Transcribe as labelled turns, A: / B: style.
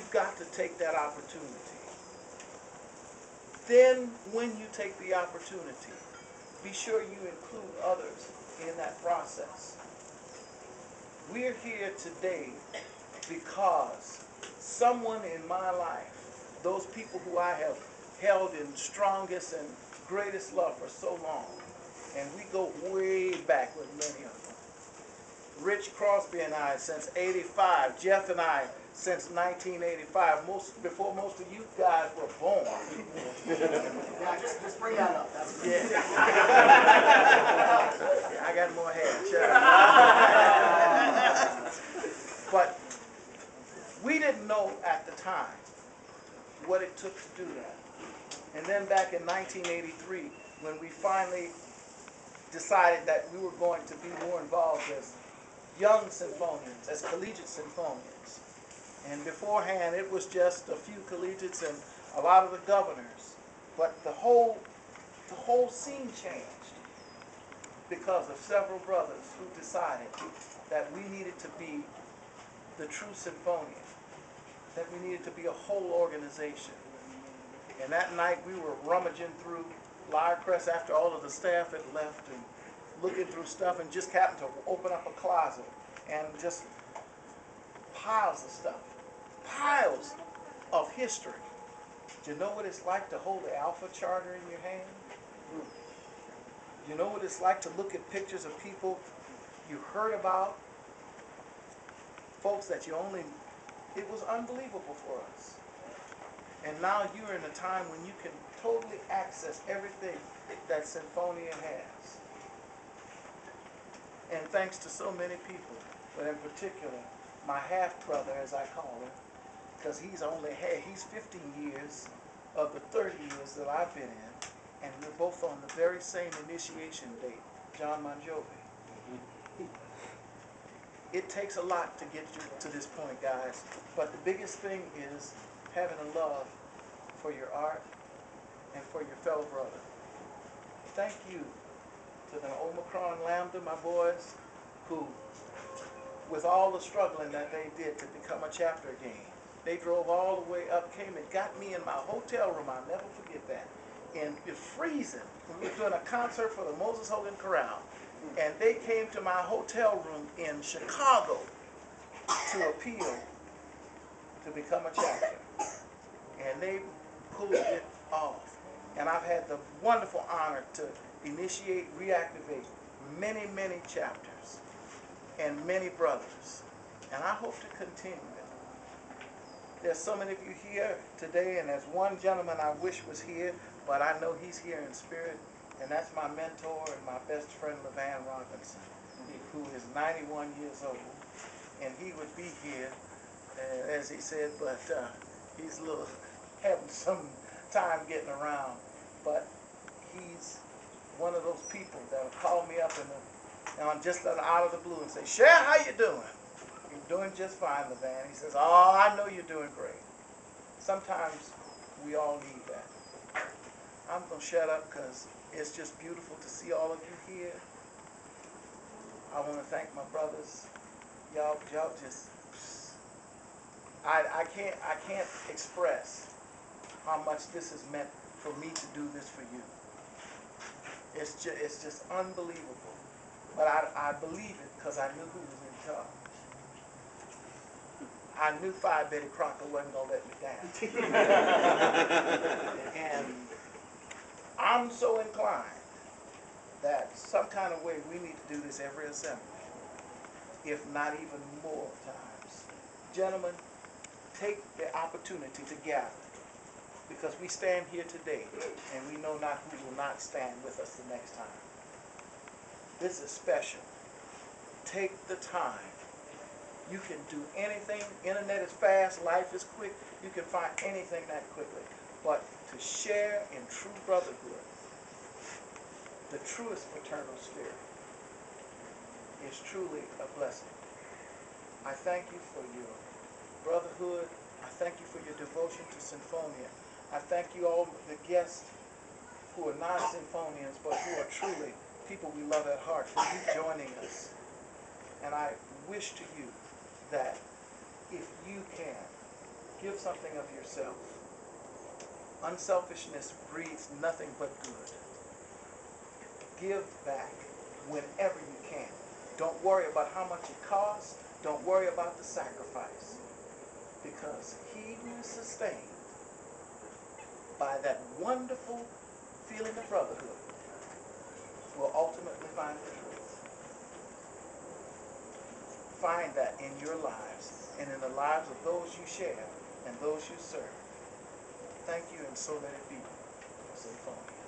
A: you've got to take that opportunity. Then when you take the opportunity, be sure you include others in that process. We're here today because someone in my life, those people who I have held in strongest and greatest love for so long, and we go way back with many of them. Rich Crosby and I since '85, Jeff and I since 1985, before most of you guys were born.
B: Yeah, just bring that up. That's good.
A: Yeah. I got more hair. But we didn't know at the time what it took to do that. And then back in 1983, when we finally decided that we were going to be more involved as young symphonians, as collegiate symphonians. And beforehand, it was just a few collegiates and a lot of the governors. But the whole scene changed because of several brothers who decided that we needed to be the true symphonian, that we needed to be a whole organization. And that night we were rummaging through Lyrecrest after all of the staff had left and looking through stuff, and just happened to open up a closet and just piles of stuff, piles of history. Do you know what it's like to hold the Alpha Charter in your hand? You know what it's like to look at pictures of people you heard about, folks that you only, it was unbelievable for us. And now you're in a time when you can totally access everything that Sinfonia has. And thanks to so many people, but in particular, my half-brother, as I call him, because he's 15 years of the 30 years that I've been in, and we're both on the very same initiation date, John Monjovi. It takes a lot to get you to this point, guys, but the biggest thing is having a love for your art and for your fellow brother. Thank you to the Omicron Lambda, my boys, who, with all the struggling that they did to become a chapter again, they drove all the way up, came and got me in my hotel room. I'll never forget that. And it's freezing. We were doing a concert for the Moses Hogan Chorale. And they came to my hotel room in Chicago to appeal to become a chapter. And they pulled it off. And I've had the wonderful honor to initiate, reactivate many, many chapters and many brothers. And I hope to continue it. There's so many of you here today, and there's one gentleman I wish was here, but I know he's here in spirit, and that's my mentor and my best friend, LeVan Robinson, who is 91 years old. And he would be here, as he said, but he's a little having some time getting around. But he's one of those people that will call me up and just out of the blue and say, "Cher, how you doing?" "You're doing just fine, LeVan." He says, "Oh, I know you're doing great." Sometimes we all need that. I'm going to shut up because it's just beautiful to see all of you here. I want to thank my brothers. Y'all just, I can't express how much this has meant for me to do this for you. It's just unbelievable. But I believe it because I knew who was in charge. I knew Phi Betty Crocker wasn't going to let me down. And I'm so inclined that some kind of way we need to do this every assembly, if not even more times. Gentlemen, take the opportunity to gather, because we stand here today and we know not who will not stand with us the next time. This is special. Take the time. You can do anything. Internet is fast, life is quick. You can find anything that quickly. But to share in true brotherhood, the truest fraternal spirit, is truly a blessing. I thank you for your brotherhood. I thank you for your devotion to Sinfonia. I thank you all, the guests who are not Sinfonians, but who are truly people we love at heart, for you joining us. And I wish to you that if you can Give something of yourself. Unselfishness breeds nothing but good. Give back whenever you can. Don't worry about how much it costs. Don't worry about the sacrifice. Because he who is sustained by that wonderful feeling of brotherhood will ultimately find the truth. Find that in your lives and in the lives of those you share and those you serve. Thank you, and so let it be. Say for me.